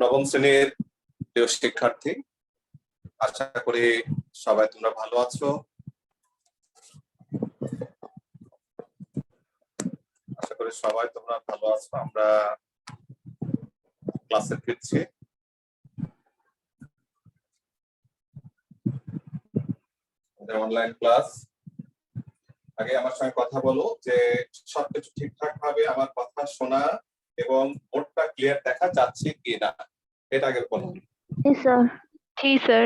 নবম শ্রেণীর প্রিয় শিক্ষার্থী, আশা করি সবাই তোমরা ভালো আছো। আমরা ক্লাসে ফিরছি। Online class. আগে আমার সঙ্গে কথা বলো যে সবকিছু ঠিকঠাক ভাবে আমার কথা শোনা এবং বোর্ডটা ক্লিয়ার দেখা যাচ্ছে কিনা, এটা আগে বলো। জি স্যার।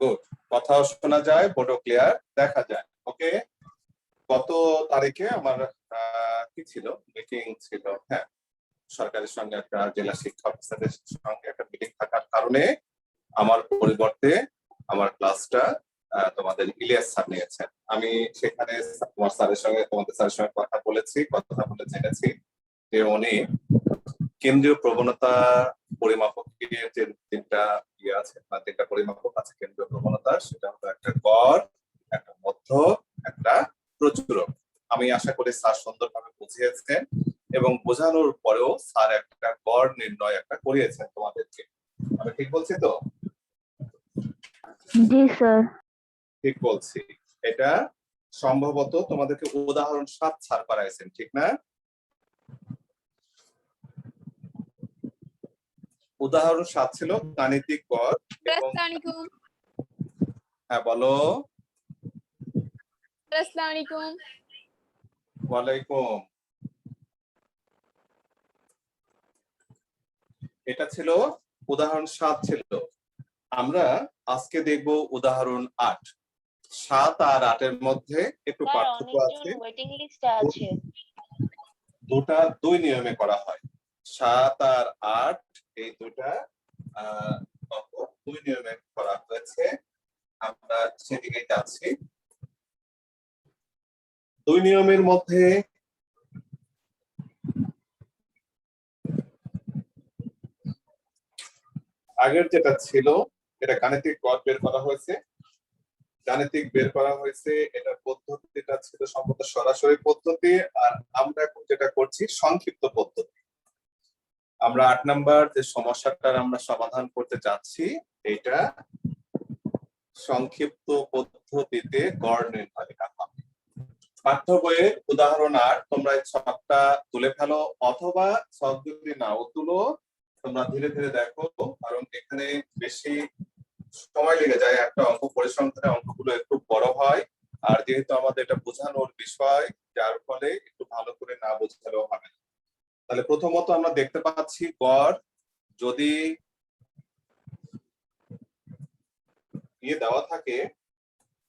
গুড, কথাও শোনা যায়, বোর্ডও ক্লিয়ার দেখা যায়। ওকে, গত তারিখে আমার কি ছিল, মিটিং ছিল। হ্যাঁ, সরকারের সঙ্গে একটা জেলা শিক্ষা অফিসারের সঙ্গে একটা মিটিং থাকার কারণে আমার পরিবর্তে আমার ক্লাসটা তোমাদের ইলিয়াস স্যার নিয়েছেন। আমি সেখানে তোমার স্যারের সঙ্গে, তোমাদের স্যারের সঙ্গে কথা বলে জেনেছি যে উনি কেন্দ্রীয় প্রবণতা পরিমাপকের যে তিনটা আছে বা তিনটা পরিমাপক আছে কেন্দ্রীয় প্রবণতা, সেটা হলো একটা গড়, একটা মধ্য, একটা প্রচুরক। আমি আশা করি স্যার সুন্দরভাবে বুঝিয়েছেন এবং বোঝানোর পরেও স্যার একটা গড় নির্ণয় একটা করিয়েছেন তোমাদেরকে। আমি ঠিক বলছি তো? জি স্যার। ঠিক বলছি। এটা সম্ভবত তোমাদেরকে উদাহরণ 7 স্যার করাইছেন, ঠিক না? উদাহরণ 7 ছিল গাণিতিক গড় এবং হ্যাঁ বলো। আসসালামু আলাইকুম। ওয়ালাইকুম। এটা ছিল উদাহরণ 7 ছিল। আমরা আজকে দেখব উদাহরণ 8। 7 আর 8 এর মধ্যে একটু পার্থক্য আছে। ওয়েটিং লিস্টে আছে। দুটা দুই নিয়মে করা হয়। 7 আর 8 এই দুটা দুই নিয়মে করা হয়েছে। আমরা সেদিকে যাচ্ছি। দুই নিয়মের মধ্যে আগের যেটা ছিল, এটা গাণিতিক গড় বের করা হয়েছে। এটা পদ্ধতিটা ছিল সম্পূর্ণ সরাসরি পদ্ধতি, আর আমরা এখন যেটা করছি সংক্ষিপ্ত পদ্ধতি। আমরা 8 নাম্বার যে সমস্যাটার আমরা সমাধান করতে যাচ্ছি, এটা সংক্ষিপ্ত পদ্ধতিতে গড় নির্ণয় করা হবে। পাঠ্য বইয়ের উদাহরণ 8 তোমরা এই ছকটা তুলে ফেলো, অথবা ছক যদি নাও তুলো তোমরা ধীরে ধীরে দেখো, কারণ এখানে বেশি সময় লেগে যায়। একটা অঙ্ক পরিসংখ্যানের অঙ্কগুলো একটু বড় হয়, আর যেহেতু আমাদের এটা বোঝানোর বিষয়, যার ফলে একটু ভালো করে না বোঝালেও হবে না। তাহলে প্রথমত আমরা দেখতে পাচ্ছি গড় যদি দেওয়া থাকে,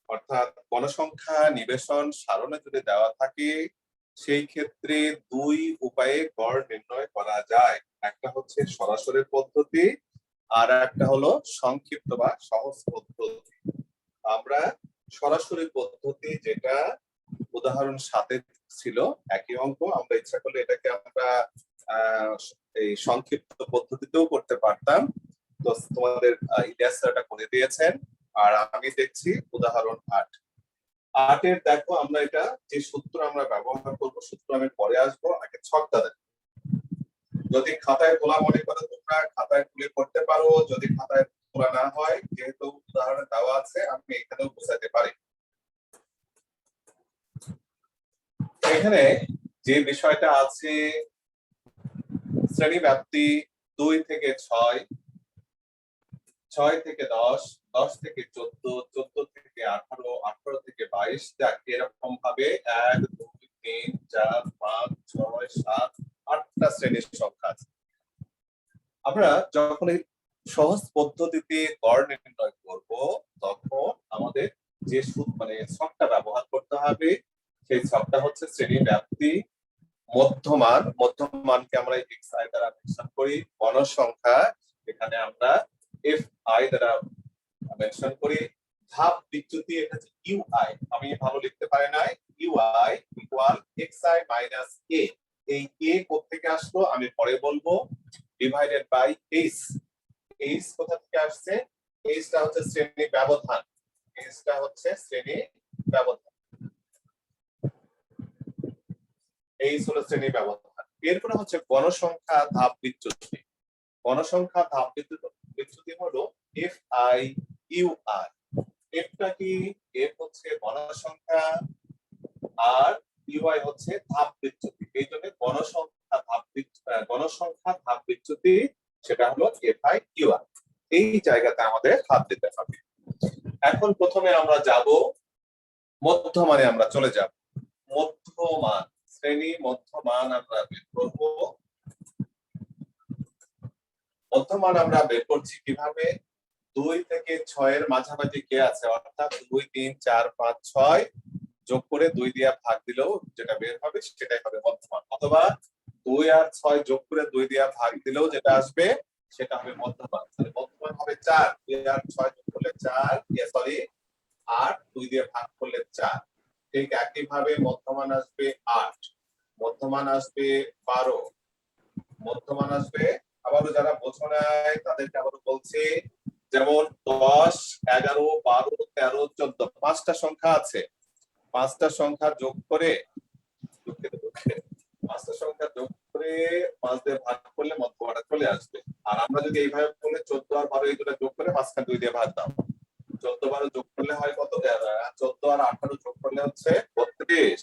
অর্থাৎ গণসংখ্যা নিবেশন সারণে যদি দেওয়া থাকে, সেই ক্ষেত্রে দুই উপায়ে গড় নির্ণয় করা যায়। একটা হচ্ছে সরাসরি পদ্ধতি, আর একটা হলো সংক্ষিপ্ত বা সহজ পদ্ধতি। আমরা সরাসরি পদ্ধতি, যেটা উদাহরণ 7 ছিল একই অঙ্ক, আমরা ইচ্ছা করলে এটাকে আমরা এই সংক্ষিপ্ত পদ্ধতিতেও করতে পারতাম। তো তোমাদের ইলিয়াস স্যার এটা করে দিয়েছেন। আর আমি দেখছি উদাহরণ 8 এর দেখো, আমরা এটা যে সূত্র আমরা ব্যবহার করব, সূত্র আমি পরে আসবো, আগে ছকটা দেখো। যদি খাতায় তোলা মনে করো তোমরা খাতায় তুলে করতে পারো, যদি খাতায় তোলা না হয়, যেহেতু উদাহরণ দেওয়া আছে আমি এখানেও বোঝাতে পারি। এখানে যে বিষয়টা আছে, শ্রেণী ব্যাপ্তি 2 থেকে 6, 6 থেকে 10, 10 থেকে 14, 14 থেকে 18, 18 থেকে 22, যাক এরকম ভাবে 1 2 3 4 5 6 7 8টা শ্রেণীর সংখ্যা আছে। আমরা যখন এই সহজ পদ্ধতিতে গড় নির্ণয় করব, তখন আমাদের যে ছকটা ব্যবহার করতে হবে, সেই ছকটা হচ্ছে শ্রেণী ব্যাপ্তি, মধ্যমানকে আমরা xi দ্বারা মেনশন করি, গণসংখ্যা এখানে আমরা fi দ্বারা মেনশন করি, ধাপ বিচ্যুতি এটা হচ্ছে ui, আমি ভালো লিখতে পারি নাই, ui equal xi minus a। এই a কোথা থেকে আসলো আমি পরে বলবো, ডিভাইডেড বাই h। h কোথা থেকে আসছে? h টা হচ্ছে শ্রেণী ব্যবধান, h টা হচ্ছে শ্রেণী ব্যবধান, এই হলো শ্রেণী ব্যবধান। এরপরে হচ্ছে গণসংখ্যা ধাপ বিচ্যুতি। গণসংখ্যা ধাপ বিচ্যুতি হলো FIUR। এফটা কি? এফ হচ্ছে গণসংখ্যা আর ইউআই হচ্ছে ধাপ বিচ্যুতি। এই জন্য গণসংখ্যা ধাপ বিচ্যুতি সেটা হলো FIUR। এই জায়গাতে আমাদের হাত দিতে হবে। এখন প্রথমে আমরা যাব মধ্যমানে, আমরা চলে যাব মধ্যমান শ্রেণী। মধ্যমান আমরা বের করব। মধ্যমান আমরা বের করছি কিভাবে? 2 থেকে 6 এর মাঝামাঝি কে আছে, অর্থাৎ 2 3 4 5 6 যোগ করে 2 দিয়ে ভাগ দিলেও যেটা বের হবে সেটাই হবে মধ্যমান, অথবা 2 আর 6 যোগ করে 2 দিয়ে ভাগ দিলেও যেটা আসবে সেটা হবে মধ্যমান। তাহলে মধ্যমান হবে 4। 2 আর 6 যোগ করলে 4, সরি 8, 2 দিয়ে ভাগ করলে 4। ঠিক একই ভাবে মধ্যমান আসবে 8, মধ্যমান আসবে 12, মধ্যমান আসবে। আবারও যারা বোঝো নাই তাদেরকে আবারও বলছি, যেমন 10, 11, 12, 13, 14 পাঁচটা সংখ্যা আছে। পাঁচটা সংখ্যা যোগ করে, পাঁচটা সংখ্যা যোগ করে 5 দিয়ে ভাগ করলে মধ্যমানটা চলে আসবে। আর আমরা যদি এইভাবে বলে 14 আর 12 এই দুটো যোগ করে মাঝখানে 2 দিয়ে ভাগ দাও, 14 12 যোগ করলে হয় কত? 14 আর 18 যোগ করলে হচ্ছে 32।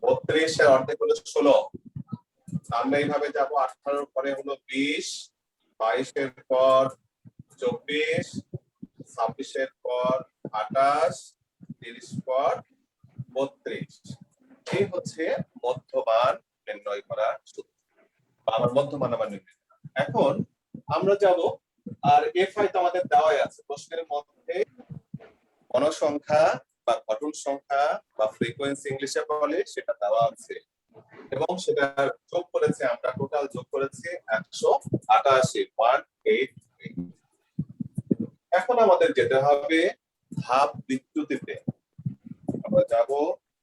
32 এর অর্ধেক হলো 16। আমরা এইভাবে যাব, 18 পরে হলো 20, 22 এর পর 24, 26 এর পর 28, 30 পর 32। এই হচ্ছে মধ্যমান নির্ণয় করার সূত্র, বা আমার মধ্যমান আমার নির্ণয় করা। এখন আমরা যাব, আর এফআই তো আমাদের দেওয়াই আছে প্রশ্নের মধ্যে। গণসংখ্যা বা ঘটন সংখ্যা বা ফ্রিকোয়েন্সি ইংলিশে বলে, সেটা দেওয়া আছে এবং সেটা যোগ করেছে, আমরা টোটাল যোগ করেছি 188, 183। এখন আমাদের যেতে হবে ধাপ বিচ্যুতিতে। আমরা যাব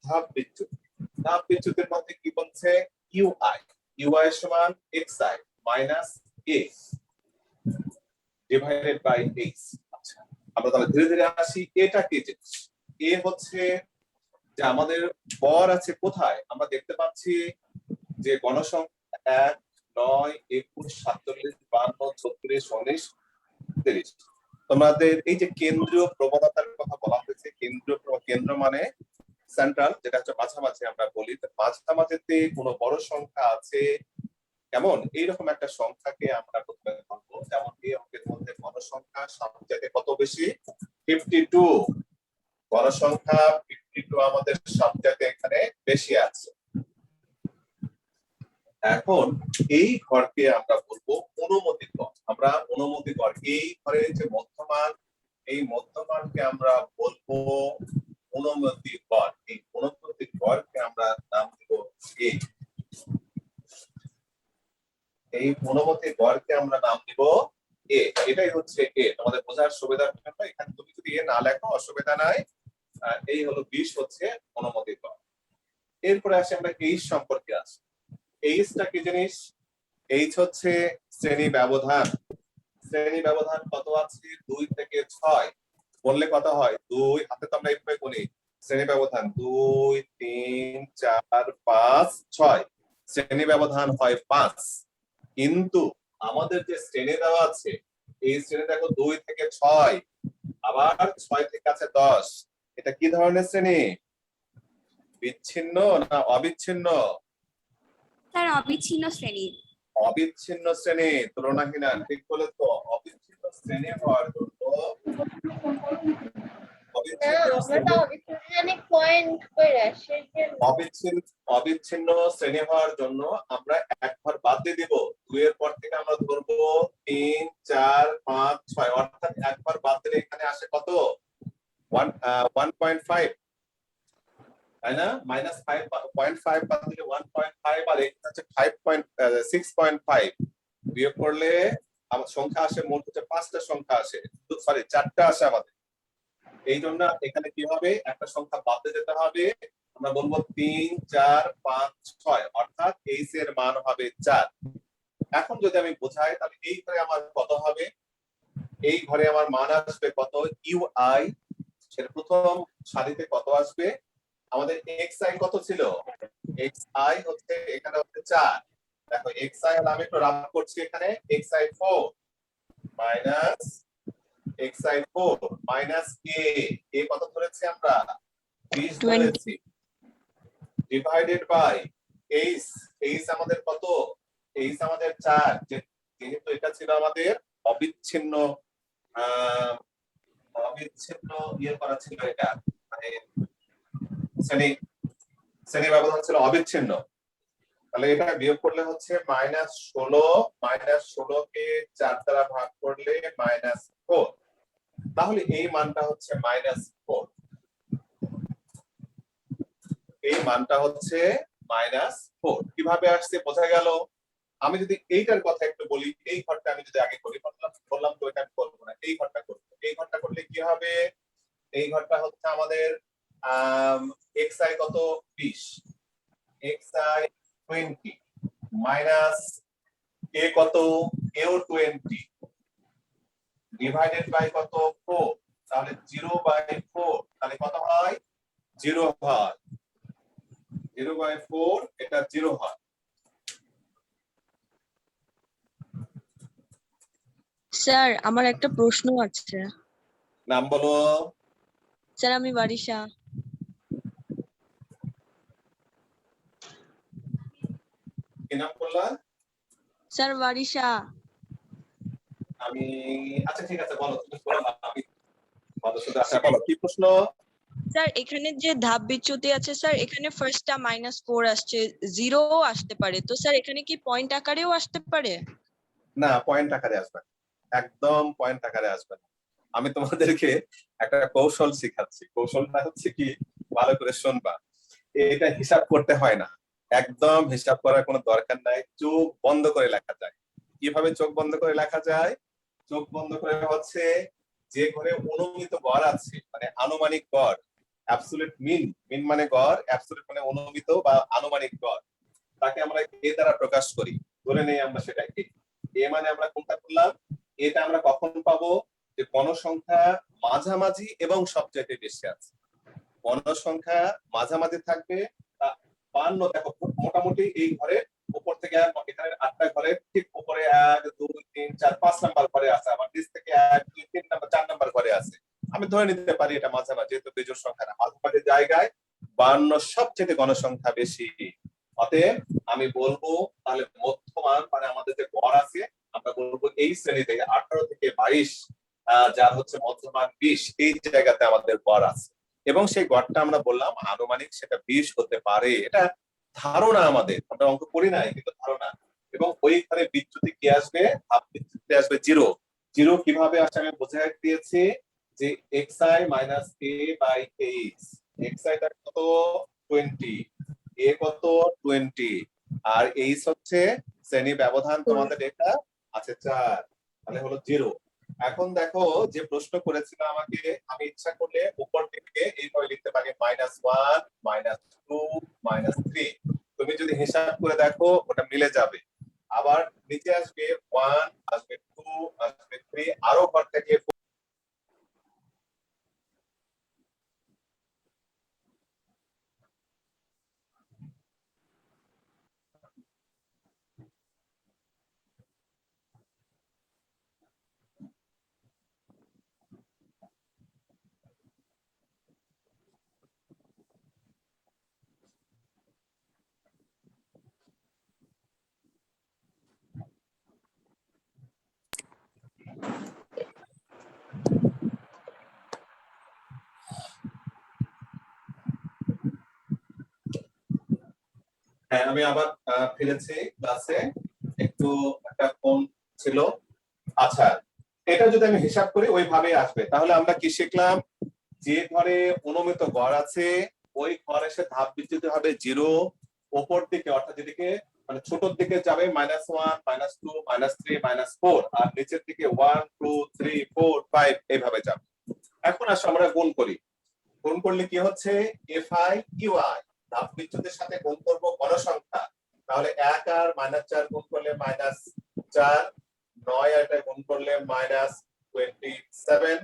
ধাপ বিচ্যুতি। ধাপ বিচ্যুতির মধ্যে কি বলছে? ইউআই। ইউআই সমান xi minus a divided by x। আচ্ছা, আমরা তাহলে ধীরে ধীরে আসি। এটা কি জিনিস? এ হচ্ছে যে আমাদের গড় আছে কোথায়? আমরা দেখতে পাচ্ছি যে গণসংখ্যা 1, 9, 21, 47, 52, 36, 19, 30। তোমাদের এই যে কেন্দ্রীয় প্রবণতার কথা বলা হয়েছে, কেন্দ্র মানে সেন্ট্রাল, যেটা হচ্ছে মাঝামাঝি আমরা বলি। মাঝামাঝিতে কোনো বড় সংখ্যা আছে কেমন, এইরকম একটা সংখ্যাকে আমরা প্রথমে ধরবো। যেমন এই অঙ্কের মধ্যে গণসংখ্যা সবচেয়ে কত বেশি? 52। গণসংখ্যা 52 আমাদের সবচেয়ে এখানে বেশি আছে। এখন এই ঘরকে আমরা বলবো অনুমতি ঘর। আমরা অনুমতি ঘর, এই ঘরের যে মধ্যমান, এই মধ্যমানকে আমরা বলবো অনুমতি ঘর। এই অনুমতি ঘরকে আমরা নাম দেব এ। এই অনুমতি ঘরকে আমরা নাম দিব এ। এটাই হচ্ছে এ। তোমাদের বোঝার সুবিধার জন্য এখানে তুমি যদি এ না লেখো অসুবিধা নাই। এই হলো 20 হচ্ছে অনুমতি ঘর। এরপরে আসি আমরা এইচ সম্পর্কে আসি। এইচটা কি জিনিস? এইচ হচ্ছে শ্রেণী ব্যবধান। শ্রেণী ব্যবধান কত আছে? 2 থেকে 6 বললে কত হয়? 2 হাতে তো আমরা এইভাবে গুনি। শ্রেণী ব্যবধান 2 3 4 5 6, শ্রেণী ব্যবধান হয় 5। কিন্তু আমাদের যে শ্রেণী দেওয়া আছে, এই শ্রেণী দেখো 2 থেকে 6, আবার 6 থেকে আছে 10। এটা কি ধরনের শ্রেণী? বিচ্ছিন্ন না অবিচ্ছিন্ন? স্যার অবিচ্ছিন্ন শ্রেণী। অবিচ্ছিন্ন শ্রেণী, তুলনাহীন। ঠিক বলে তো। অবিচ্ছিন্ন শ্রেণী হওয়ার জন্য অবিচ্ছিন্ন শ্রেণী হওয়ার জন্য আমরা এক ঘর বাদ দিয়ে দিব। 2 এর পর থেকে আমরা ধরবো 3 4 5 6, অর্থাৎ এক ঘর বাদ দিলে এখানে আসে কত? 1.5, তাই না? -5.5 বাদ দিলে 1.5, আর এখানে আছে 6.5। বিয়োগ করলে আমার সংখ্যা আসে, মোট হচ্ছে 5টা সংখ্যা আসে, সরি 4টা আসে আমাদের। এই জন্য এখানে কি হবে? একটা সংখ্যা বাদ দিয়ে যেতে হবে। আমরা বলবো 3 4 5 6, অর্থাৎ এইচ এর মান হবে 4। এখন যদি আমি বোঝাই তাহলে এই ঘরে আমার কত হবে? এই ঘরে আমার মান আসবে কত? ইউআই সেটা প্রথম সারিতে কত আসবে? আমাদের xi কত ছিল? xi হচ্ছে এখানে হচ্ছে 4, দেখো xi হলো, আমি একটু রাফ করছি এখানে, xi4 minus xi4 minus a কত ধরেছি আমরা, 20 ধরেছি, ডিভাইডেড বাই h আমাদের কত, h আমাদের 4, যেহেতু এটা ছিল আমাদের অবিচ্ছিন্ন অবিচ্ছিন্ন ইয়ে করা ছিল, এটা মানে শ্রেণী ব্যবধান ছিল অবিচ্ছিন্ন, তাহলে এটা বিয়োগ করলে হচ্ছে -16 কে 4 দ্বারা ভাগ করলে -4, তাহলে এই মানটা হচ্ছে -4, এই মানটা হচ্ছে -4। কিভাবে আসছে বোঝা গেল। আমি যদি এইটার কথা একটু বলি, এই ঘরটা আমি যদি আগে করি, বললাম তো এটা করবো না, এই ঘরটা করবো। এই ঘরটা করলে কি হবে, এই ঘরটা হচ্ছে আমাদের xi কত 20, xi 20 মাইনাস a কত, a ও 20 ডিভাইডেড বাই কত 4, তাহলে 0/4, তাহলে কত হয় 0 হয়, 0/4 এটা 0 হয়। স্যার আমার একটা প্রশ্ন আছে। নাম বলো। স্যার আমি বারিশা। কি নাম বললা? স্যার বারিশা। আমি আচ্ছা ঠিক আছে, বলো তুমি বলো, আমি বলো শুধু, আচ্ছা বলো কি প্রশ্ন। স্যার এখানে যে ধাপ বিচ্যুতি আছে স্যার, এখানে ফার্স্টটা -4 আসছে, 0 আসতে পারে, তো স্যার এখানে কি পয়েন্ট আকারেও আসতে পারে? না, পয়েন্ট আকারে আসবে না, একদম পয়েন্ট আকারে আসবে না। আমি তোমাদেরকে একটা কৌশল শিখাচ্ছি, কৌশলটা হচ্ছে কি, ভালো করে শুনবা। এটা হিসাব করতে হয় না, একদম হিসাব করার কোনো দরকার নাই, চোখ বন্ধ করে লেখা যায়। কিভাবে চোখ বন্ধ করে লেখা যায়, চোখ বন্ধ করে হচ্ছে, যে ঘরে অনুমিত গড় আছে মানে আনুমানিক গড়, অ্যাবসলিউট মিন, মিন মানে গড়, অ্যাবসলিউট মানে অনুমিত বা আনুমানিক গড়, তাকে আমরা এ দ্বারা প্রকাশ করি, ধরে নেই আমরা সেটাকে এ, মানে আমরা কোনটা করলাম, এটা আমরা কখন পাবো, যে গণসংখ্যা মাঝামাঝি এবং সবচাইতে বেশি আছে, গণসংখ্যা মাঝামাঝি থাকবে। 52, দেখো মোটামুটি এই ঘরে উপর থেকে এখানে 8টা ঘরে ঠিক উপরে 1 2 3 4 5 নাম্বার ঘরে আছে, আবার নিচ থেকে 1 2 3 নাম্বার 4 নাম্বার ঘরে আছে। আমি ধরে নিতে পারি এটা মাঝামাঝি, যেহেতু বেজোড় সংখ্যা না, মাঝামাঝি জায়গায় 52 সবচেয়ে গণসংখ্যা বেশি। অতএব আমি বলবো তাহলে মধ্যমান মানে আমাদের যে গড় আছে, আমরা বলবো এই শ্রেণীতে 18 থেকে 22, যার হচ্ছে মধ্যমান 20, এই জায়গাতে আমাদের গড় আছে, এবং সেই গড়টা আমরা বললাম আনুমানিক, সেটা 20 হতে পারে, এটা ধারণা আমাদের, আমরা অঙ্ক করি নাই কিন্তু ধারণা। এবং ওইখানে বিচ্যুতি কি আসবে, ধাপ বিচ্যুতি আসবে 0। 0 কিভাবে আসে আমি বোঝাই দিয়েছি, যে xi minus a by h, xi টা কত 20, a কত 20, আর h হচ্ছে শ্রেণী ব্যবধান তোমাদের এটা আছে 4, তাহলে হলো 0। এখন দেখো যে প্রশ্ন করেছিল আমাকে, আমি ইচ্ছা করলে উপর দিকে এইভাবে লিখতে পারি -1 -2 -3, তুমি যদি হিসাব করে দেখো ওটা মিলে যাবে, আবার নিচে আসবে 1 আসবে 2 আসবে 3, আরো ঘর থেকে হ্যাঁ, আমি আবার ফিরেছি ক্লাসে, একটু একটা ফোন ছিল। আচ্ছা, এটা যদি আমি হিসাব করি ওইভাবেই আসবে, তাহলে আমরা কি শিখলাম, যে ঘরে অনুমিত গড় আছে ওই ঘর এসে ধাপ বিচ্যুতি হবে 0, উপর দিকে অর্থাৎ যেদিকে মানে ছোটর দিকে যাবে -1 -2 -3 -4, আর নিচের দিকে 1 2 3 4 5 এইভাবে যাবে। এখন আসো আমরা গুণ করি, গুণ করলে কি হচ্ছে, fi ui, ধাপ বিচ্যুতির সাথে গুণ করব গণসংখ্যা, তাহলে 1 আর -4 গুণ করলে -4, 9 আর এটা গুণ করলে -27,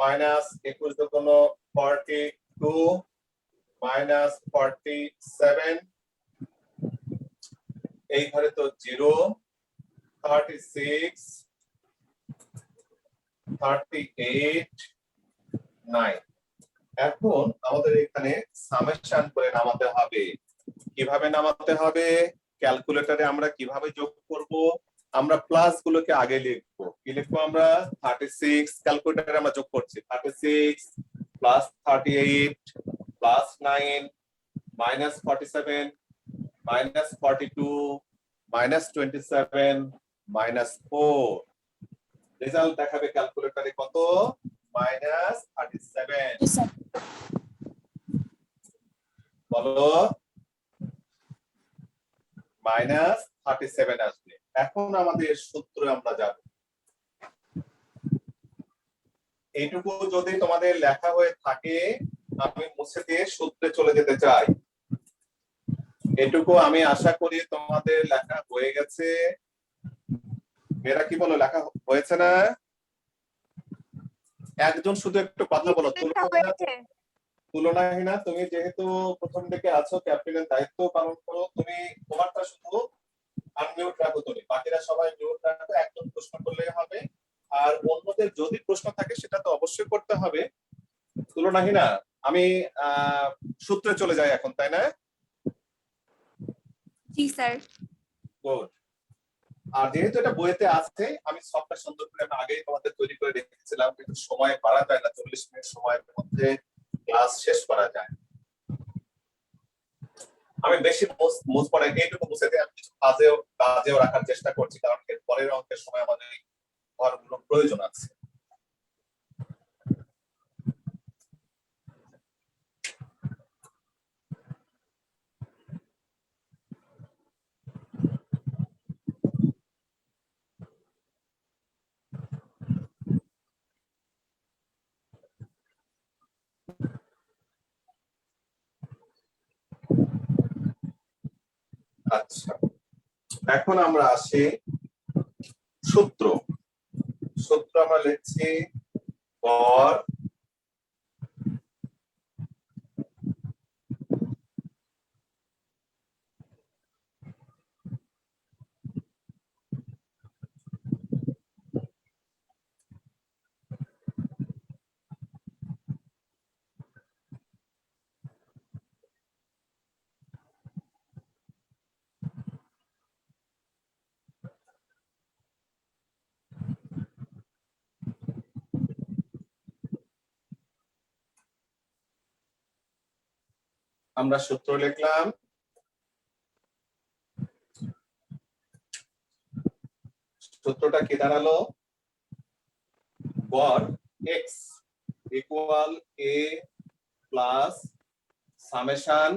-21 42, মাইনাস 47, এই ঘরে তো 0, 36, 38, 9। এখন আমাদের এখানে সামেশন করে নামাতে হবে। কিভাবে নামাতে হবে? ক্যালকুলেটরে আমরা কিভাবে যোগ করব? আমরা প্লাস গুলোকে আগে লিখবো। কি লিখবো আমরা? 36, ক্যালকুলেটরে আমরা যোগ করছি। 36 plus 38 plus 9 minus 47 minus 42 minus 27 minus 4। Result দেখাবে ক্যালকুলেটরে কত? মাইনাস 37। বলো, মাইনাস 37 আসবে। এখন আমাদের সূত্রে আমরা যাব। এইটুকু যদি তোমাদের লেখা হয়ে থাকে আমি মুছে দিয়ে সূত্রে চলে যেতে চাই। এটুকু আমি আশা করি তোমাদের লেখা হয়ে গেছে। মেয়েরা কি বলো, লেখা হয়েছে না? একজন শুধু একটু কথা বলো। তুলনাহীনা, তুমি যেহেতু প্রথম থেকে আছো, ক্যাপ্টেনের দায়িত্ব পালন করো, তুমি তোমারটা শুধু আনমিউট রাখো, তুমি বাকিরা সবাই মিউট রাখো। একদম প্রশ্ন করলেই হবে। আর অন্যদের যদি প্রশ্ন থাকে সেটা তো অবশ্যই করতে হবে। তুলনাহীনা, আমি সূত্রে চলে যাই এখন, তাই না? জি স্যার। গুড। আর যেহেতু এটা বইতে আছে, আমি সবটা সুন্দর করে আমি আগেই তোমাদের তৈরি করে রেখেছিলাম, কিন্তু সময় পারা যায় না। 40 মিনিট সময়ের মধ্যে ক্লাস শেষ করা যায়। আমি বেশি মুছ পড়ে এইটুকু মুছে দিয়ে আমি কিছু কাজেও রাখার চেষ্টা করছি, কারণ এর পরের অঙ্কের সময় আমাদের ঘরগুলো প্রয়োজন আছে। আচ্ছা, এখন আমরা আসি সূত্র। সূত্র আমরা লিখছি গড় আমরা সূত্র লিখলাম। সূত্রটা কি দাঁড়ালো? গড় x equal a plus summation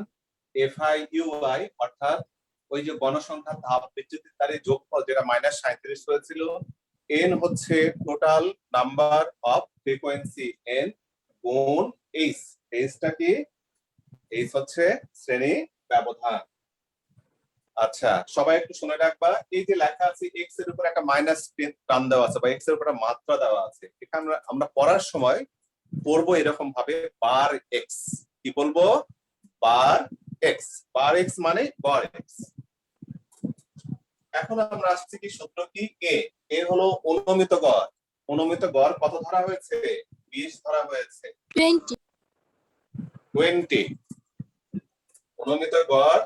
fi অর্থাৎ ওই যে গণসংখ্যা ধাপ বিচ্যুতির তারের যোগফল যেটা মাইনাস 37 হয়েছিল, n হচ্ছে total number of frequency n গুণ h। টা কি? h হচ্ছে শ্রেণী ব্যবধান। আচ্ছা, সবাই একটু শুনে রাখবা, এই যে লেখা আছে x এর উপর একটা মাইনাস টান দেওয়া আছে বা x এর উপর একটা মাত্রা দেওয়া আছে, এখানে আমরা পড়ার সময় পড়বো এরকম ভাবে বার x। কি বলবো? বার x। বার x মানে গড় x। এখন আমরা আসছি কি সূত্র কি? a হলো অনুমিত গড়। অনুমিত গড় কত ধরা হয়েছে? 20 ধরা হয়েছে। 20। অনুমিত গড়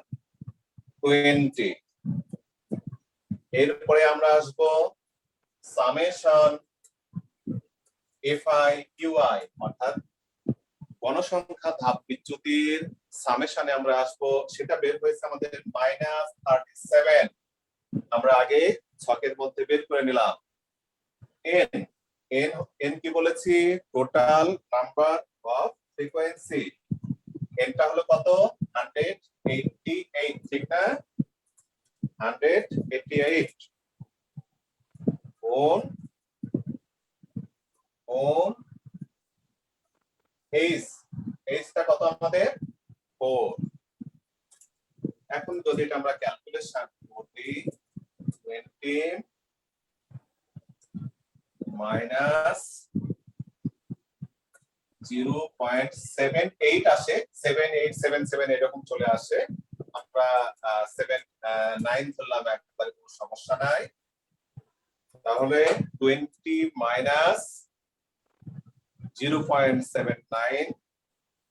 20। এরপরে আমরা আসব সামেশন fi অর্থাৎ গণসংখ্যা ধাপ বিচ্যুতির সামেশনে আমরা আসব। সেটা বের হয়েছে আমাদের মাইনাস 37। আমরা আগে ছকের মধ্যে বের করে নিলাম। n কি বলেছি? Total number of frequency. nটা হলো কত? 188, ঠিক না? 188 গুণ h টা কত আমাদের? 4। এখন যদি এটা আমরা ক্যালকুলেশন করি, 20 মাইনাস 0.78 আসে 7877 এরকম চলে আসে, আমরা 9 ধরলাম, একবারে কোনো সমস্যা নাই। তাহলে 20 মাইনাস 0.79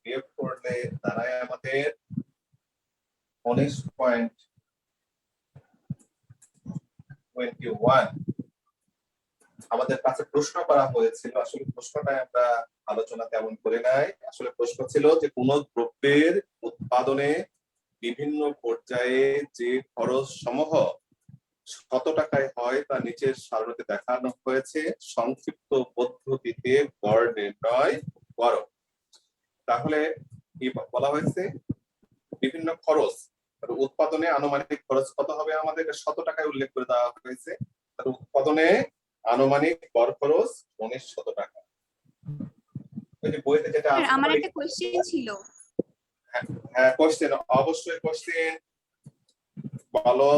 বিয়োগ করলে দাঁড়ায় আমাদের 19.21। আমাদের কাছে প্রশ্ন করা হয়েছিল, আসলে প্রশ্নটা আমরা আলোচনা তেমন করে নাই। আসলে প্রশ্ন ছিল যে কোন দ্রব্যের উৎপাদনে বিভিন্ন পর্যায়ে যে খরচ সমূহ কত টাকায় হয় তা নিচের সারণীতে দেখানো হয়েছে, সংক্ষিপ্ত পদ্ধতিতে গড় নির্ণয় করো। তাহলে কি বলা হয়েছে, বিভিন্ন খরচ উৎপাদনে আনুমানিক খরচ কত হবে আমাদের 100 টাকায় উল্লেখ করে দেওয়া হয়েছে। উৎপাদনে আনুমানিক গড় খরচ 1900 টাকা। ওই যে বইতে যেটা আছে, আমার একটা কোশ্চেন ছিল। হ্যাঁ কোশ্চেন, অবশ্যই কোশ্চেন বলো।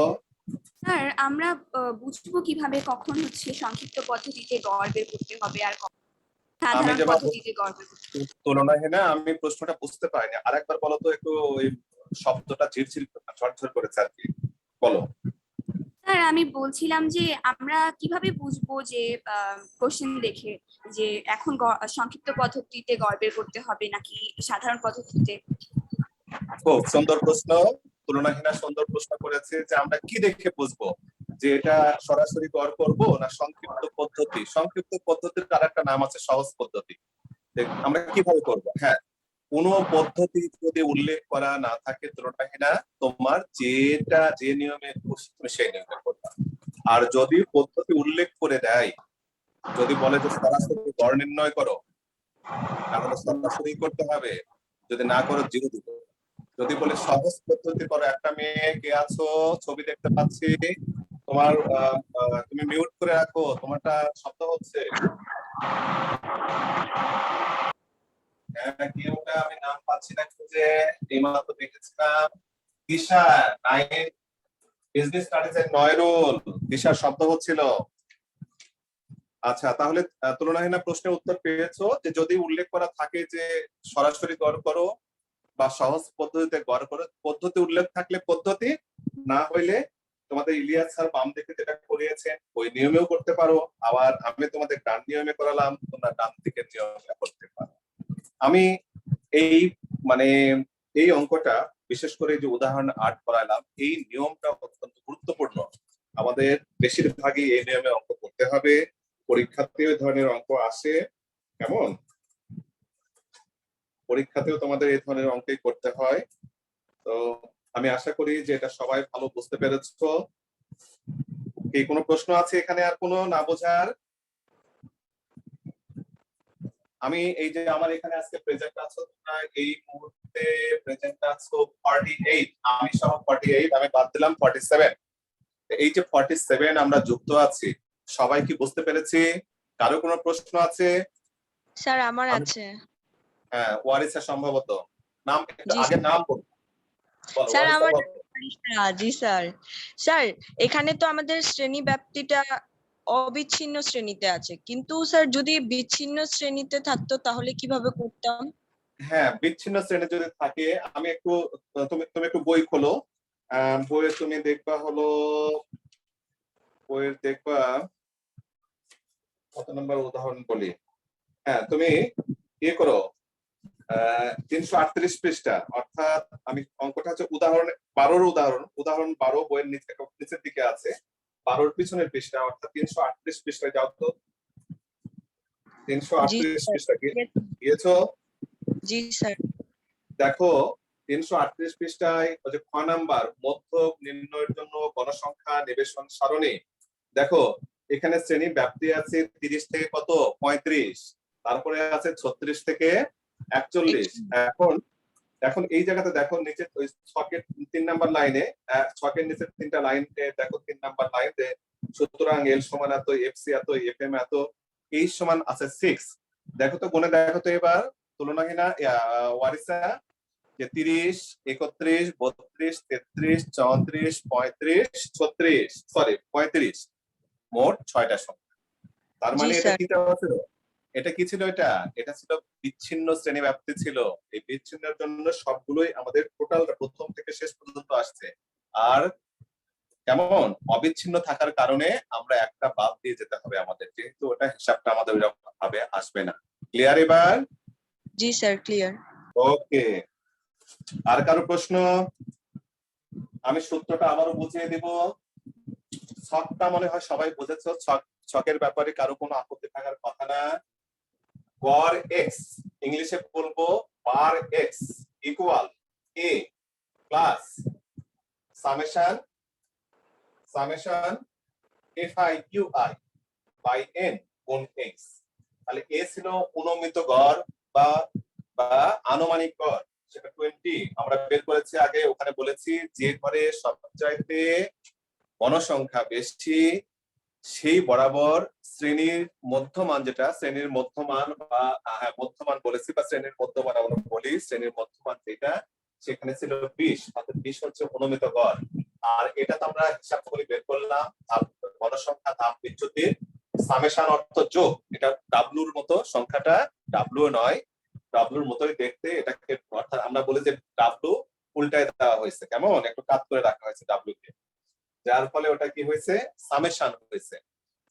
স্যার আমরা বুঝবো কিভাবে কখন হচ্ছে সংক্ষিপ্ত পদ্ধতিতে গড় বের করতে হবে আর কখন সাধারণ যেভাবে পদ্ধতিতে গড় বের করতে হবে? তুলনায় না, আমি প্রশ্নটা বুঝতে পারিনি, আরেকবার বলো তো, একটু ওই শব্দটা ঝিরঝির ঝরঝর করেছে আর কি, বলো। স্যার আমি বলছিলাম যে আমরা কিভাবে বুঝবো যে কোশ্চেন দেখে যে এখন সংক্ষিপ্ত পদ্ধতিতে গড় বের করতে হবে নাকি সাধারণ পদ্ধতিতে? খুব সুন্দর প্রশ্ন, তুলনাহীনা সুন্দর প্রশ্ন করেছে, যে আমরা কি দেখে বুঝবো যে এটা সরাসরি গড় করব না সংক্ষিপ্ত পদ্ধতি। সংক্ষিপ্ত পদ্ধতির আরেকটা নাম আছে সহজ পদ্ধতি। আমরা কিভাবে করব? হ্যাঁ, কোন পদ্ধতি যদি উল্লেখ করা না থাকে তুলনাহীনা, তোমার যেটা যে নিয়মে খুশি তুমি সেই নিয়মে করবা। আর যদি পদ্ধতি উল্লেখ করে দেয়, যদি বলে যে সরাসরি গড় নির্ণয় করো, তাহলে সরাসরি করতে হবে, যদি না করো জিরো দিব। যদি বলে সহজ পদ্ধতি করো, একটা মেয়ে কে আছো, ছবি দেখতে পাচ্ছি, তোমার তুমি মিউট করে রাখো, তোমারটা শব্দ হচ্ছে। হ্যাঁ, কি ওটা আমি নাম পাচ্ছি না, যে এইমাত্র দেখেছিলাম, দিশা, 9 বিজনেস স্টাডিজ এর 9 রুল, দিশার শব্দ হচ্ছিল। আচ্ছা, তাহলে তুলনাহীন প্রশ্নের উত্তর পেয়েছো, যে যদি উল্লেখ করা থাকে যে সরাসরি গড় করো বা সহজ পদ্ধতিতে গড় করো, পদ্ধতি উল্লেখ থাকলে পদ্ধতি, না হইলে তোমাদের ইলিয়াস স্যার বাম দিকে যেটা করিয়েছেন ওই নিয়মেও করতে পারো, আবার আমি তোমাদের ডান নিয়মে করালাম, তোমরা ডান দিকের নিয়মে করতে পারো। আমি এই মানে এই অঙ্কটা, বিশেষ করে যে উদাহরণ 8 করালাম, এই নিয়মটা অত্যন্ত গুরুত্বপূর্ণ। আমাদের বেশিরভাগই এই নিয়মে অঙ্ক করতে হবে, পরীক্ষাতেও এই ধরনের অঙ্ক আসে। কেমন, পরীক্ষাতেও তোমাদের এই ধরনের অঙ্কই করতে হয়। তো আমি আশা করি যে এটা সবাই ভালো বুঝতে পেরেছো। এই কোনো প্রশ্ন আছে এখানে, আর কোনো না বোঝার? আমি এই যে আমার এখানে আজকে প্রেজেন্ট আছো তোমরা, এই মুহূর্তে প্রেজেন্ট আছো 48, আমি সহ 48, আমি বাদ দিলাম 47। এই যে 47 আমরা যুক্ত আছি, সবাই কি বুঝতে পেরেছি? কারো কোনো প্রশ্ন আছে? স্যার আমার আছে। হ্যাঁ, ওয়ারিসা সম্ভবত, নাম জি আগে নাম বলো, স্যার ওয়ারিসা আমার বলো। জি স্যার। স্যার এখানে তো আমাদের শ্রেণী ব্যাপ্তিটা অবিচ্ছিন্ন শ্রেণীতে আছে, কিন্তু স্যার যদি বিচ্ছিন্ন শ্রেণীতে থাকতো তাহলে কিভাবে করতাম? হ্যাঁ, বিচ্ছিন্ন শ্রেণী যদি থাকে, আমি একটু, তুমি তুমি একটু বই খোলো, বইয়ে তুমি দেখবা হলো, বইয়ের দেখবা কত নম্বর উদাহরণ বলি। হ্যাঁ, তুমি ইয়ে করো, 338 পৃষ্ঠা, অর্থাৎ আমি অঙ্কটা হচ্ছে উদাহরণ 12 উদাহরণ 12 বইয়ের নিচের দিকে আছে, 12 পিছনের পৃষ্ঠা, অর্থাৎ 338 পৃষ্ঠায় যাও তো। 338 পৃষ্ঠা গিয়েছো? জি স্যার। দেখো 338 পৃষ্ঠায় ওই যে খ নাম্বার মধ্যক নির্ণয়ের জন্য গণসংখ্যা নিবেশন সারণী, দেখো এখানে শ্রেণী ব্যাপ্তি আছে 30 থেকে কত 35, তারপরে আছে 36 থেকে 41। এখন এই জায়গাতে দেখো নিচে ওই ছকের 3 নাম্বার লাইনে, ছকের নিচে 3টা লাইন দেখো, 3 নাম্বার লাইন, সুতরাং এল সমান এত, এফসি এত, এফএম এত, এই সমান আছে 6। দেখো তো গুণে দেখো তো এবার তুলনাহীনা ওয়ারিসা, যে 30, 31, 32, 33, 34, 35, 36, সরি 35, মোট 6টা সংখ্যা। তার মানে এটা কিটা আছে, এটা কি ছিল? এটা ছিল বিচ্ছিন্ন শ্রেণী ব্যাপ্তি ছিল। এই বিচ্ছিন্নের জন্য সবগুলোই আমাদের টোটাল প্রথম থেকে শেষ পর্যন্ত আসছে। আর কেমন অবিচ্ছিন্ন থাকার কারণে আমরা একটা বাদ দিয়ে যেতে হবে আমাদের, যেহেতু ওটা হিসাবটা আমাদের ওইরকম ভাবে আসবে না। ক্লিয়ার এবার? জি স্যার, ক্লিয়ার। ওকে, আর কারো প্রশ্ন? আমি সূত্রটা আবারও বুঝিয়ে দিব। ছকটা মনে হয় সবাই বুঝেছো। ছকের ব্যাপারে কারো কোনো আপত্তি থাকার কথা না। গড় এক্স, ইংলিশে বলবো bar X equal A plus summation fi by n গুণ x। তাহলে এ ছিল অনুমিত গড় বা বা আনুমানিক গড়, সেটা 20 আমরা বের করেছি আগে। ওখানে বলেছি যে ঘরে সবচাইতে গণসংখ্যা বেশি সেই বরাবর শ্রেণীর মধ্যমান, যেটা শ্রেণীর মধ্যমান বা মধ্যমান বলেছি, বা শ্রেণীর মধ্যমান আমরা বলি, শ্রেণীর মধ্যমান যেটা সেখানে ছিল 20, অর্থাৎ 20 হচ্ছে অনুমিত গড়। আর এটা তো আমরা হিসাব করে বের করলাম গণসংখ্যা ধাপ বিচ্যুতির সামেশন অর্থ যোগ। এটা ডাব্লুর মতো, সংখ্যাটা ডাব্লু নয়, ডাব্লুর মতোই দেখতে এটাকে, অর্থাৎ আমরা বলি যে ডাব্লু উল্টায় দেওয়া হয়েছে, কেমন একটু কাট করে রাখা হয়েছে ডাব্লু কে, যার ফলে ওটা কি হয়েছে? সামেশন হয়েছে।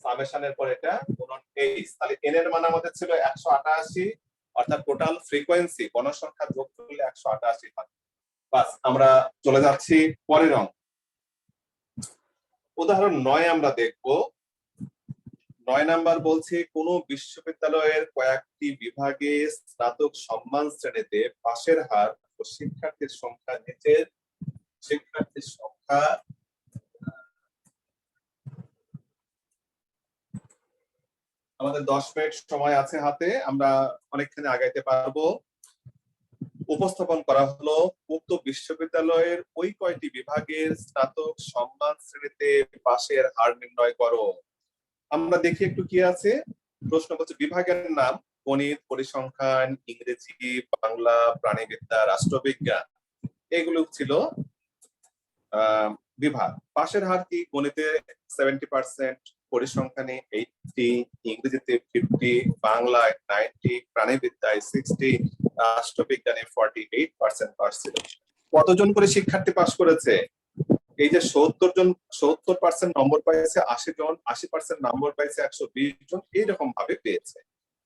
সামেশনের পর এটা গুণন এইচ। তাহলে এন এর মান আমাদের ছিল 188, অর্থাৎ টোটাল ফ্রিকোয়েন্সি গণসংখ্যা যোগ করলে 188 হয়। বাস, আমরা চলে যাচ্ছি পরের অঙ্ক। উদাহরণ 9 আমরা দেখব। 9 নাম্বার বলছে কোন বিশ্ববিদ্যালয়ের কয়েকটি বিভাগে স্নাতক সম্মান শ্রেণীতে পাশের হার ও শিক্ষার্থীর সংখ্যা নিচের শিক্ষার্থীর সংখ্যা আমাদের 10 মিনিট সময় আছে হাতে, আমরা অনেকখানি আগাইতে পারবো। উপস্থাপন করা হলো উক্ত বিশ্ববিদ্যালয়ের ওই কয়টি বিভাগের স্নাতক সম্মান শ্রেণীতে পাশের হার নির্ণয় করো। আমরা দেখি একটু কি আছে। প্রশ্ন হচ্ছে বিভাগের নাম গণিত, পরিসংখ্যান, ইংরেজি, বাংলা, প্রাণীবিদ্যা, রাষ্ট্রবিজ্ঞান, এগুলো ছিল বিভাগ। পাশের হার কি? গণিতে 70%, পরিসংখ্যানে 80, ইংরেজিতে 50, বাংলায় 90, প্রাণীবিদ্যায় 60, রাষ্ট্রবিজ্ঞানে 48% পাস ছিল। কতজন করে শিক্ষার্থী পাস করেছে? এই যে 70% নম্বর পাইছে 80 জন, 80% নম্বর পাইছে 120 জন, এইরকম ভাবে পেয়েছে।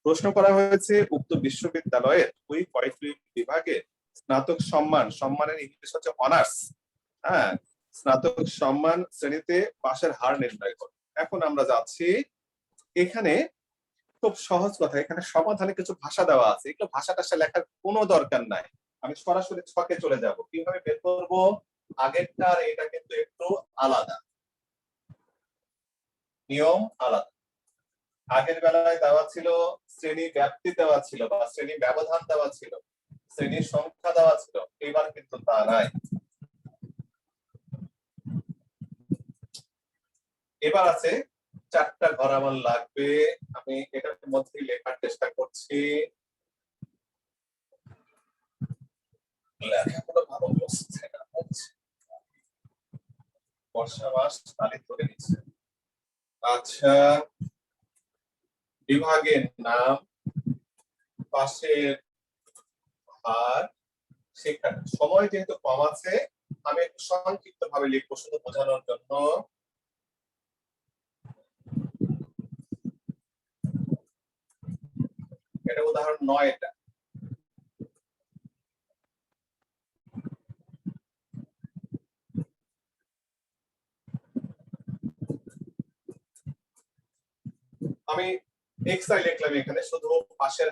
প্রশ্ন করা হয়েছে উক্ত বিশ্ববিদ্যালয়ের ওই কয়টি বিভাগে স্নাতক সম্মানের ইংলিশ হচ্ছে অনার্স, হ্যাঁ, স্নাতক সম্মান শ্রেণীতে পাশের হার নির্ণয় করো। এখন আমরা যাচ্ছি, এখানে খুব সহজ কথা, এখানে সমাধানে কিছু ভাষা দেওয়া আছে, এগুলো ভাষা টাষা লেখার কোনো দরকার নাই। আমি সরাসরি ছকে চলে যাব। কিভাবে বের করব? আগেরটার এটা কিন্তু একটু আলাদা, নিয়ম আলাদা। আগের বেলায় দেওয়া ছিল শ্রেণী ব্যাপ্তি দেওয়া ছিল বা শ্রেণী ব্যবধান দেওয়া ছিল, শ্রেণীর সংখ্যা দেওয়া ছিল, এবার কিন্তু তা নাই। এবার আছে 4টা ঘর আমার লাগবে, আমি এটার মধ্যে লেখার চেষ্টা করছি। লেখাগুলো ভালো বসছে না, বর্ষা মাস তারিখ ধরে নিচ্ছে। আচ্ছা, বিভাগের নাম, পাশের হার, শিক্ষার্থী। সময় যেহেতু কম আছে, আমি একটু সংক্ষিপ্ত ভাবে লিখবো শুধু বোঝানোর জন্য। এটা উদাহরণ 9। এটা আমি xi লিখলাম এখানে, শুধু পাশের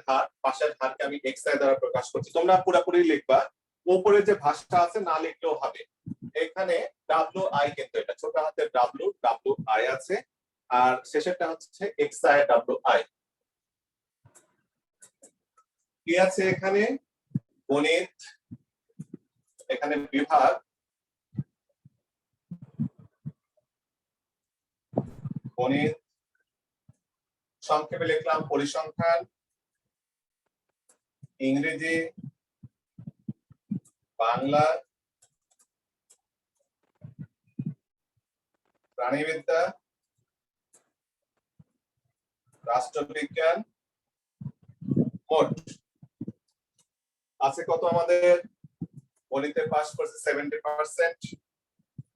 হারকে আমি xi দ্বারা প্রকাশ করছি। তোমরা পুরোপুরি লিখবা, উপরে যে ভাষা আছে না লিখলেও হবে। এখানে wi কিন্তু এটা ছোট হাতের wi আছে, আর শেষেরটা হচ্ছে xi wi। কি আছে এখানে? গণিত, এখানে বিভাগ, গণিত, সংক্ষেপে লিখলাম পরিসংখ্যান, ইংরেজি, বাংলা, প্রাণীবিদ্যা, রাষ্ট্রবিজ্ঞান, মোট আছে কত আমাদের? গণিতে পাস করছে 70%,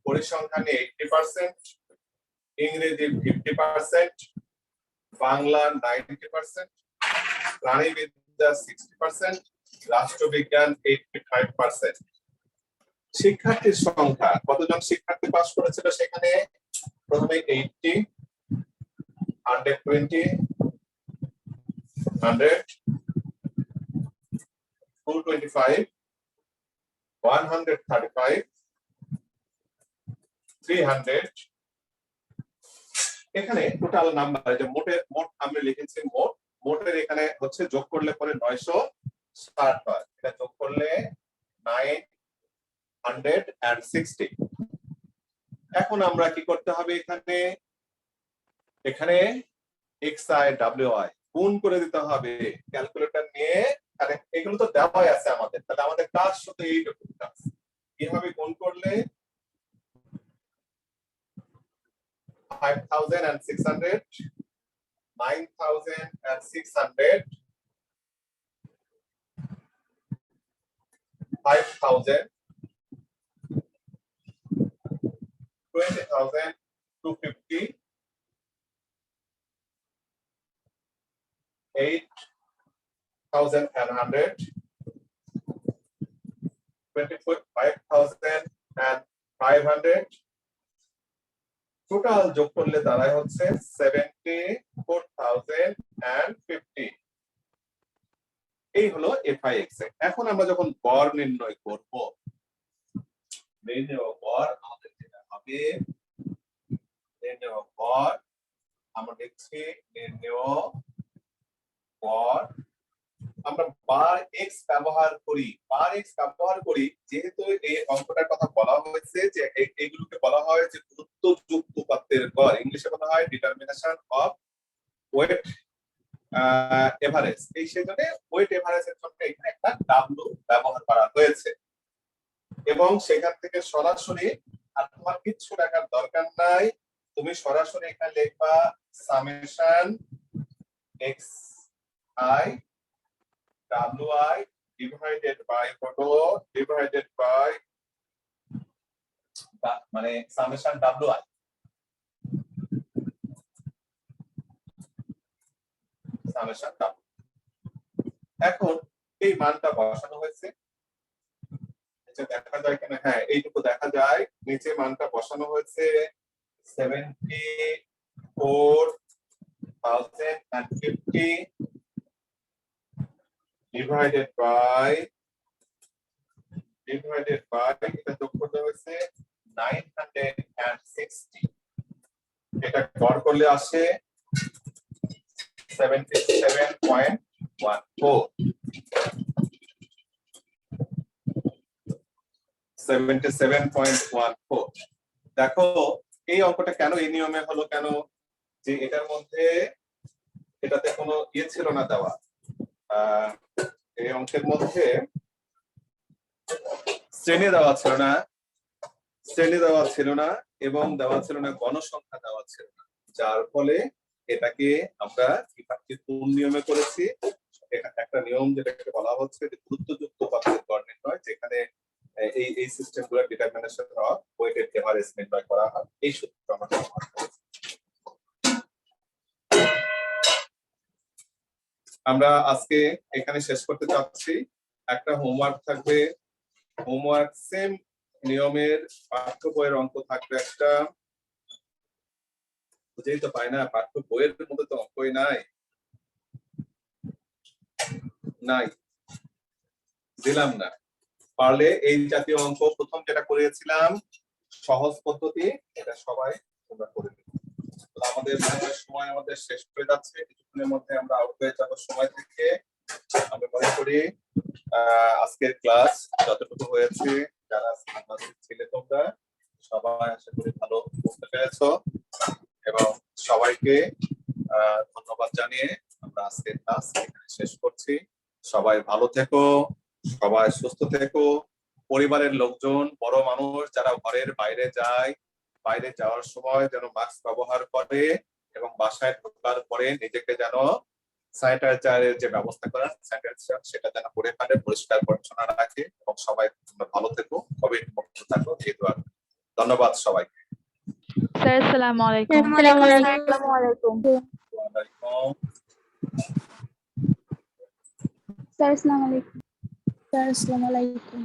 পরিসংখ্যান নিয়ে 80%, ইংরেজি 50%, বাংলা 90%, প্রাণীবিদ্যা 60%, রাষ্ট্রবিজ্ঞান 85%। শিক্ষার্থীর সংখ্যা কতজন শিক্ষার্থী পাস করেছিল সেখানে? প্রথমে 80, 120, 100, 225, 135, 300। এখানে টোটাল নাম্বার যে মোট আমরা লিখেছি মোটের এখানে হচ্ছে যোগ করলে পরে 960 হয়, এটা যোগ করলে 960। এখন আমরা কি করতে হবে? এখানে xi wi গুণ করে দিতে হবে ক্যালকুলেটর নিয়ে। আরে এগুলো তো দেওয়াই আছে আমাদের, তাহলে আমাদের কাজ শুধু এইটুকু কাজ। কিভাবে গুণ করলে 5600, 9600, 5000, 20,250, 8,100, 25,500, টোটাল যোগ করলে দাঁড়ায় হচ্ছে 74,050। এই হলো FIX। এখন আমরা যখন গড় নির্ণয় করব, গড় আমাদের যেটা হবে, গড় আমরা দেখছি গড় আমরা বার x ব্যবহার করি, যেহেতু এই অঙ্কটার কথা বলা হয়েছে যে এইগুলোকে বলা হয় যে গুরুত্বযুক্ত উপাত্তের গড়, ইংলিশে বলা হয় ডিটারমিনেশন অফ ওয়েট এভারেজ। এই সেজন্য ওয়েট এভারেজের জন্য এখানে একটা ডাব্লু ব্যবহার করা হয়েছে, এবং সেখান থেকে সরাসরি আর তোমার কিচ্ছু লেখার দরকার নাই, তুমি সরাসরি এখানে লিখবা summation xi wi divided by কত, ডিভাইডেড বাই মানে সামেশন wi, সামেশন w। এখন এই মানটা বসানো হয়েছে, দেখা যায় কিনা? হ্যাঁ, এইটুকু দেখা যায়। নিচে মানটা বসানো হয়েছে 74,050 ডিভাইডেড বাই এটা যোগ করতে হয়েছে 960। এটা গড় করলে আসে 77.14। 77.14। দেখো এই অঙ্কটা কেন এই নিয়মে হলো, কেন? যে এটার মধ্যে এটাতে কোনো ইয়ে ছিল না দেওয়া, এই অঙ্কের মধ্যে শ্রেণী দেওয়া ছিল না, এবং দেওয়া ছিল না গণসংখ্যা দেওয়া ছিল না, যার ফলে এটাকে আমরা কোন নিয়মে করেছি? একটা নিয়ম যেটাকে বলা হচ্ছে যে গুরুত্বযুক্ত উপাত্তের গড় নির্ণয়, যেখানে এই সিস্টেমগুলো ডিটারমিনেশন অফ ওয়েটেড এভারেজ নির্ণয় করা হয়। এই সূত্র আমরা ব্যবহার করেছি। আমরা আজকে এখানে শেষ করতে চাচ্ছি। একটা হোমওয়ার্ক থাকবে, হোমওয়ার্ক সেম নিয়মের পাঠ্য বইয়ের অঙ্ক থাকবে একটা। বুঝেই তো পাই না, পাঠ্য বইয়ের মধ্যে তো অঙ্কই নাই, দিলাম না। পারলে এই জাতীয় অঙ্ক প্রথম যেটা করেছিলাম সহজ পদ্ধতি, এটা সবাই তোমরা করে দিবে। আমাদের সময় আমাদের শেষ হয়ে যাচ্ছে, কিছুক্ষণের মধ্যে আমরা আউট হয়ে যাবো সময় থেকে। আমি মনে করি আজকের ক্লাস যতটুকু হয়েছে, যারা ছিলে তোমরা সবাই আশা করি ভালো বুঝতে পেরেছো, এবং সবাইকে ধন্যবাদ জানিয়ে আমরা আজকের ক্লাস এখানে শেষ করছি। সবাই ভালো থেকো, সবাই সুস্থ থেকো। পরিবারের লোকজন, বড় মানুষ যারা ঘরের বাইরে যায়, বাইরে যাওয়ার সময় যেন মাস্ক ব্যবহার করে, এবং বাসায় ঢোকার পরে নিজেকে যেন স্যানিটাইজারের যে ব্যবস্থা করা স্যানিটাইজার সেটা যেন করে ফেলে, পরিষ্কার পরিচ্ছন্ন রাখে এবং সবাই তোমরা ভালো থেকো, কোভিড মুক্ত থাকো, এই দোয়া করি। ধন্যবাদ সবাইকে। স্যার আসসালামু আলাইকুম। আসসালামু আলাইকুম, স্যার। আসসালামু আলাইকুম। ওয়ালাইকুম। স্যার আসসালামু আলাইকুম। স্যার আসসালামু আলাইকুম।